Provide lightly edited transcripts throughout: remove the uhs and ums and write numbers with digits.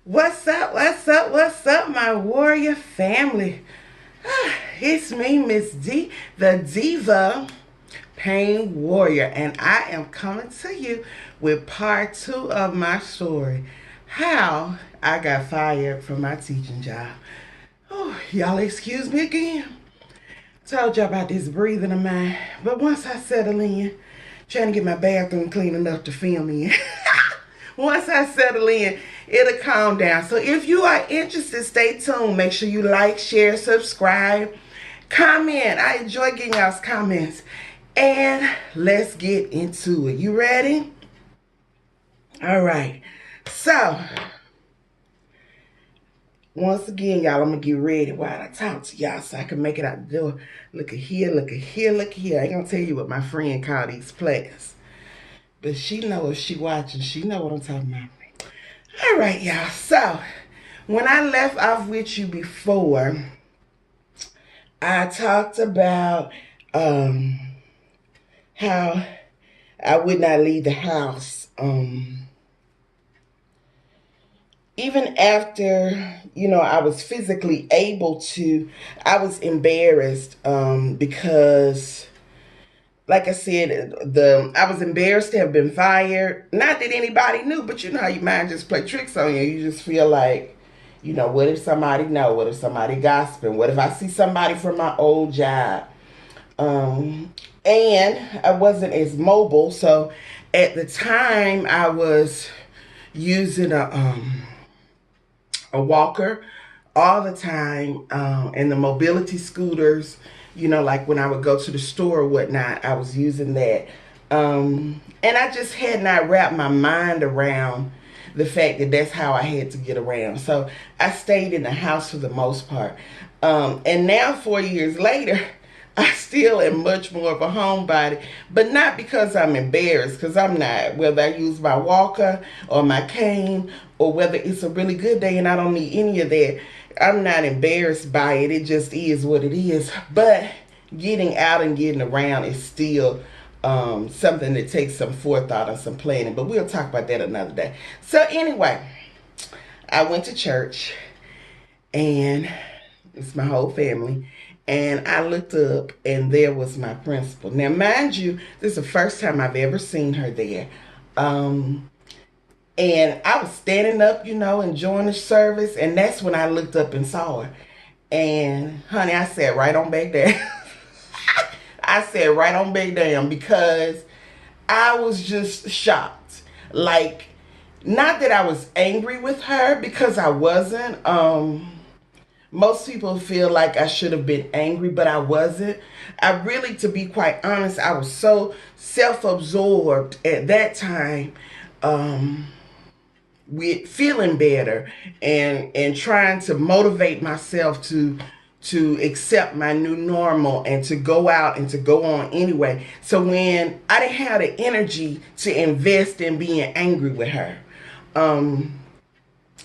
What's up? What's up? What's up, my warrior family? It's me, Miss D, the Diva Pain Warrior, and I am coming to you with part two of my story, how I got fired from my teaching job. Oh, y'all excuse me again. Told y'all about this breathing of mine, but once I settle in, trying to get my bathroom clean enough to film in. Once I settle in, it'll calm down. So if you are interested, stay tuned. Make sure you like, share, subscribe, comment. I enjoy getting y'all's comments. And let's get into it. You ready? All right. So, once again, y'all, I'm going to get ready while I talk to y'all so I can make it out the door. Look at here, look at here, look at here. I ain't going to tell you what my friend called these players. But she know if she watching, she know what I'm talking about. All right, y'all. So, when I left off with you before, I talked about how I would not leave the house. Even after, I was physically able to, I was embarrassed because, like I said, I was embarrassed to have been fired. Not that anybody knew, but you know how your mind just play tricks on you. You just feel like, what if somebody know? What if somebody gossiping? What if I see somebody from my old job? And I wasn't as mobile, so at the time I was using a walker all the time, and the mobility scooters. Like when I would go to the store or whatnot, I was using that. And I just had not wrapped my mind around the fact that that's how I had to get around. So I stayed in the house for the most part. And now 4 years later, I still am much more of a homebody, but not because I'm embarrassed, because I'm not. Whether I use my walker or my cane, or whether it's a really good day and I don't need any of that, I'm not embarrassed by it. It just is what it is. But getting out and getting around is still something that takes some forethought and some planning. But we'll talk about that another day. So anyway, I went to church, and it's my whole family. And I looked up, and there was my principal. Now, mind you, this is the first time I've ever seen her there. And I was standing up, enjoying the service. And that's when I looked up and saw her. And, honey, I sat right on back down. I sat right on back down because I was just shocked. Like, not that I was angry with her, because I wasn't. Most people feel like I should have been angry, but I wasn't. I really, to be quite honest, I was so self-absorbed at that time, with feeling better and trying to motivate myself to accept my new normal and to go out and to go on anyway. So when I didn't have the energy to invest in being angry with her,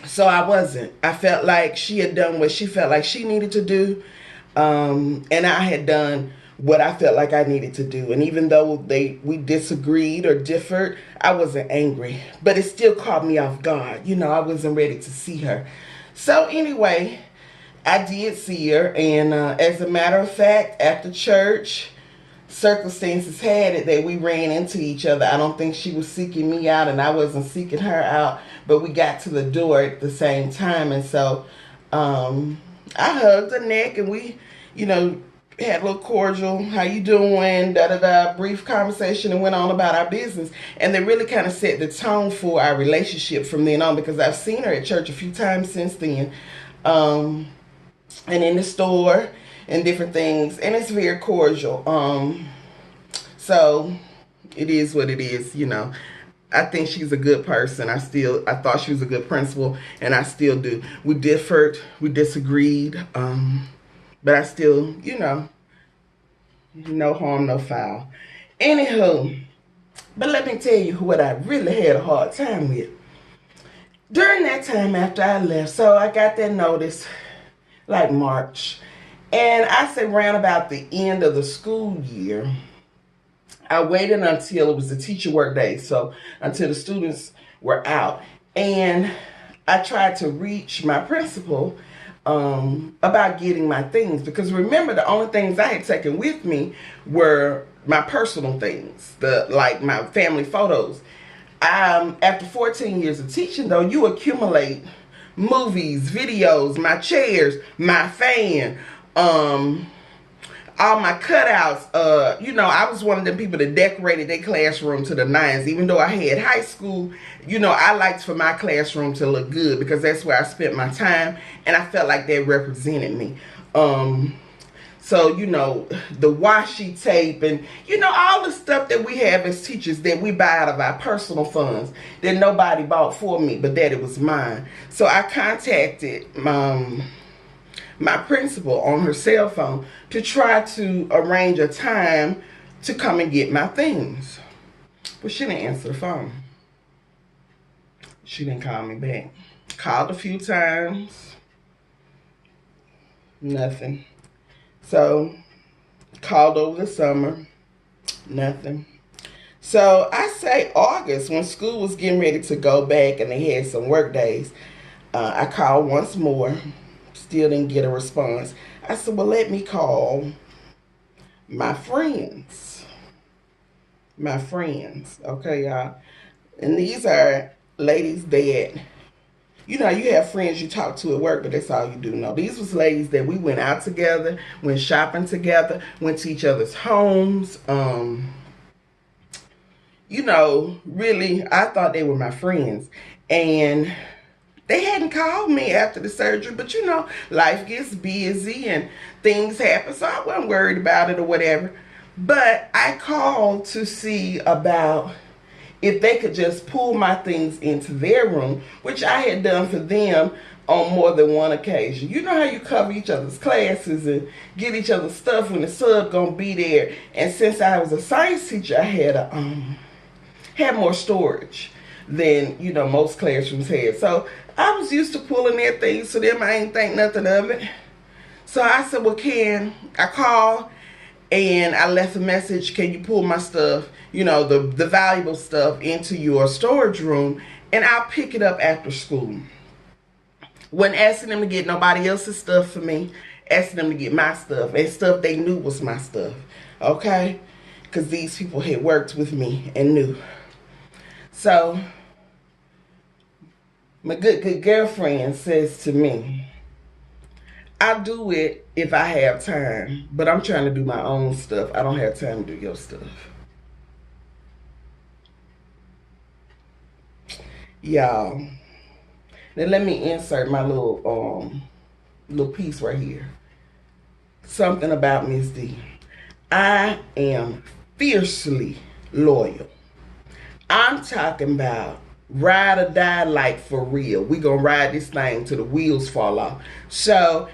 so I wasn't. I felt like she had done what she felt like she needed to do, and I had done what I felt like I needed to do. And even though we disagreed or differed, I wasn't angry. But it still caught me off guard. I wasn't ready to see her. So anyway, I did see her. And as a matter of fact, after church, circumstances had it that we ran into each other. I don't think she was seeking me out and I wasn't seeking her out. But we got to the door at the same time. And so I hugged her neck, and we, had a little cordial, how you doing, brief conversation, and went on about our business. And they really kind of set the tone for our relationship from then on, because I've seen her at church a few times since then, and in the store and different things, and it's very cordial. So it is what it is. I think she's a good person. I thought she was a good principal, and I still do. We differed, we disagreed, but I still, no harm, no foul. Anywho, but let me tell you what I really had a hard time with. During that time after I left, so I got that notice like March, and I say around about the end of the school year, I waited until it was the teacher work day, so until the students were out. And I tried to reach my principal about getting my things, because remember, the only things I had taken with me were my personal things, like my family photos. After 14 years of teaching, though, you accumulate movies, videos, my chairs, my fan, all my cutouts. I was one of them people that decorated their classroom to the nines. Even though I had high school, I liked for my classroom to look good, because that's where I spent my time, and I felt like that represented me. So, the washi tape and, all the stuff that we have as teachers that we buy out of our personal funds that nobody bought for me, but that it was mine. So I contacted my principal on her cell phone to try to arrange a time to come and get my things. But she didn't answer the phone. She didn't call me back. Called a few times. Nothing. So, called over the summer. Nothing. So, I say August, when school was getting ready to go back and they had some work days, I called once more. Still didn't get a response. I said, well, let me call my friends. My friends. Okay, y'all. And these are ladies that, you have friends you talk to at work, but that's all you do. No, these was ladies that we went out together, went shopping together, went to each other's homes. Really, I thought they were my friends. And they hadn't called me after the surgery, but life gets busy and things happen, so I wasn't worried about it or whatever. But I called to see about if they could just pull my things into their room, which I had done for them on more than one occasion. You know how you cover each other's classes and get each other's stuff when the sub gonna be there. And since I was a science teacher, I had more storage than most classrooms had. So I was used to pulling their things, so them I ain't think nothing of it. So I said, well, I called and I left a message, can you pull my stuff, the valuable stuff into your storage room, and I'll pick it up after school. Wasn't asking them to get nobody else's stuff for me, asking them to get my stuff, and stuff they knew was my stuff, okay? Because these people had worked with me and knew. So my good girlfriend says to me, I'll do it if I have time, but I'm trying to do my own stuff. I don't have time to do your stuff. Y'all, now let me insert my little piece right here. Something about Miss D. I am fiercely loyal. I'm talking about ride or die, like for real. We gonna ride this thing till the wheels fall off. So,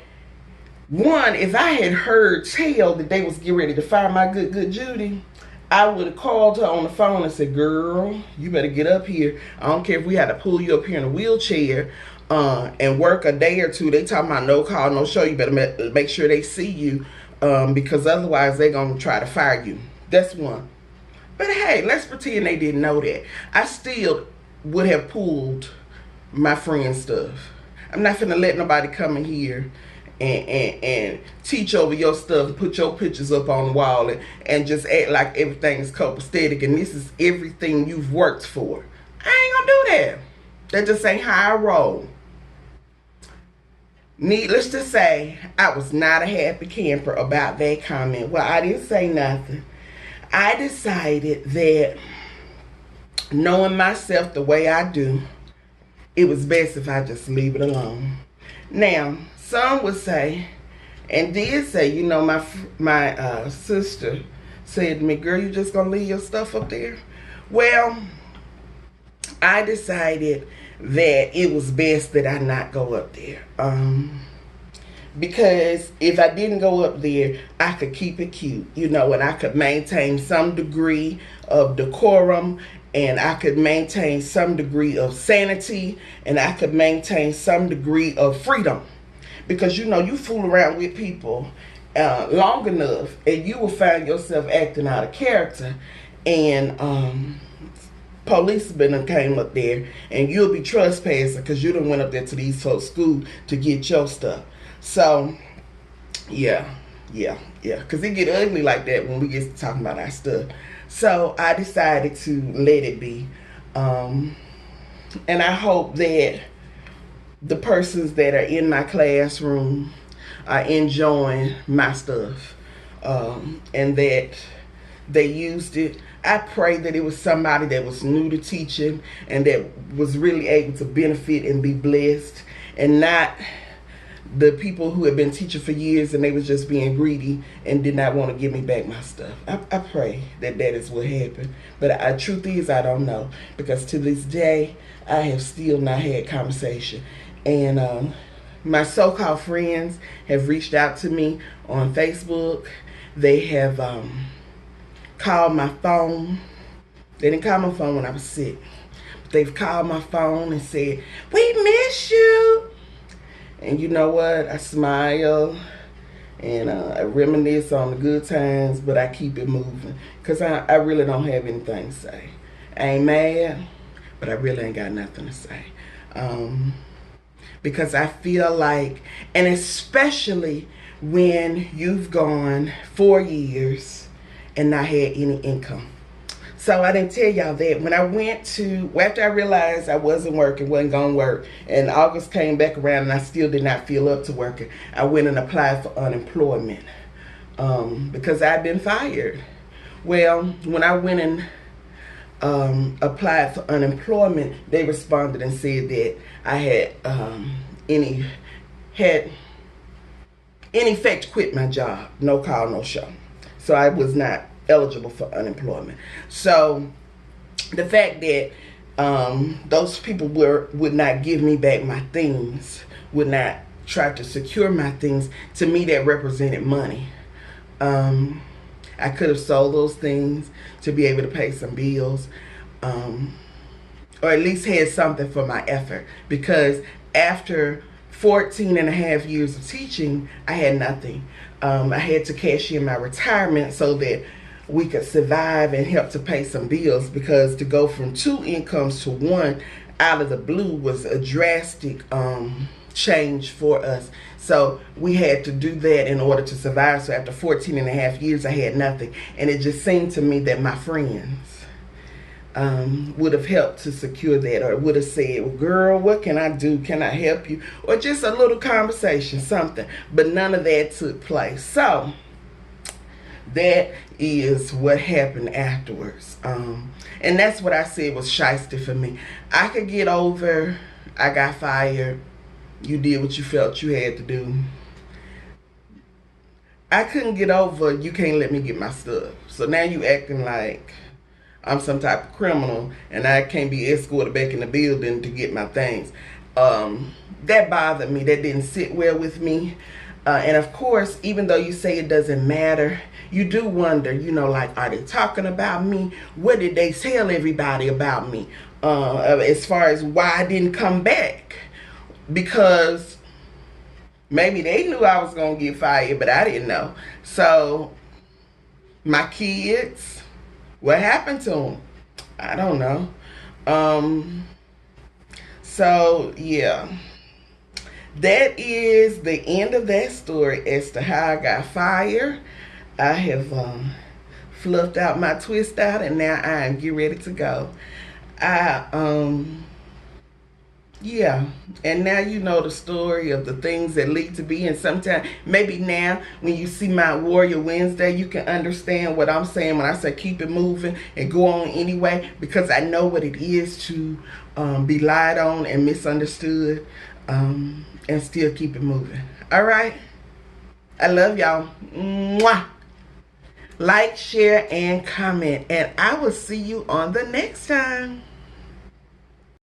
one, if I had heard tell that they was getting ready to fire my good Judy, I would have called her on the phone and said, girl, you better get up here. I don't care if we had to pull you up here in a wheelchair and work a day or two. They talking about no call, no show. You better make sure they see you because otherwise they're going to try to fire you. That's one. But hey, let's pretend they didn't know that. I still would have pulled my friend's stuff. I'm not finna let nobody come in here and teach over your stuff and put your pictures up on the wall and just act like everything's copacetic and this is everything you've worked for. I ain't gonna do that. That just ain't how I roll. Needless to say, I was not a happy camper about that comment. Well, I didn't say nothing. I decided that knowing myself the way I do, it was best if I just leave it alone. Now, some would say, and did say, my sister said to me, girl, you just gonna leave your stuff up there? Well, I decided that it was best that I not go up there. Because if I didn't go up there, I could keep it cute, and I could maintain some degree of decorum, and I could maintain some degree of sanity, and I could maintain some degree of freedom. Because, you fool around with people long enough, and you will find yourself acting out of character and policemen done came up there, and you'll be trespassing because you done went up there to these folks' school to get your stuff. So, yeah, because it get ugly like that when we get to talking about our stuff. So I decided to let it be. And I hope that the persons that are in my classroom are enjoying my stuff, and that they used it. I pray that it was somebody that was new to teaching and that was really able to benefit and be blessed, and not the people who have been teaching for years and they was just being greedy and did not want to give me back my stuff. I pray that that is what happened. But truth is, I don't know, because to this day, I have still not had conversation. And my so-called friends have reached out to me on Facebook. They have called my phone. They didn't call my phone when I was sick. But they've called my phone and said, "We miss you." And you know what? I smile and I reminisce on the good times, but I keep it moving because I really don't have anything to say. I ain't mad, but I really ain't got nothing to say. Because I feel like, and especially when you've gone 4 years and not had any income. So I didn't tell y'all that. When I went to, after I realized I wasn't working, wasn't going to work, and August came back around and I still did not feel up to working, I went and applied for unemployment because I'd been fired. Well, when I went and applied for unemployment, they responded and said that I had in effect quit my job, no call, no show. So I was not eligible for unemployment. So the fact that those people would not give me back my things, would not try to secure my things, to me that represented money. I could have sold those things to be able to pay some bills, or at least had something for my effort, because after 14 and a half years of teaching, I had nothing. I had to cash in my retirement so that we could survive and help to pay some bills, because to go from 2 incomes to 1 out of the blue was a drastic change for us. So we had to do that in order to survive. So after 14 and a half years, I had nothing. And it just seemed to me that my friends would have helped to secure that, or would have said, "Well, girl, what can I do? Can I help you?" Or just a little conversation, something. But none of that took place. So that is what happened afterwards. And that's what I said was shiesty for me. I could get over, I got fired, you did what you felt you had to do. I couldn't get over, you can't let me get my stuff. So now you acting like I'm some type of criminal and I can't be escorted back in the building to get my things. That bothered me. That didn't sit well with me. And of course, even though you say it doesn't matter, you do wonder, like, are they talking about me? What did they tell everybody about me? As far as why I didn't come back. Because maybe they knew I was going to get fired, but I didn't know. So, my kids, what happened to them? I don't know. So, yeah. That is the end of that story as to how I got fired. I have fluffed out my twist out, and now I am getting ready to go. Yeah, and now you know the story of the things that lead to be. And sometimes, maybe now, when you see my Warrior Wednesday, you can understand what I'm saying when I say keep it moving and go on anyway, because I know what it is to be lied on and misunderstood, and still keep it moving. All right? I love y'all. Mwah! Like, share, and comment, and I will see you on the next time.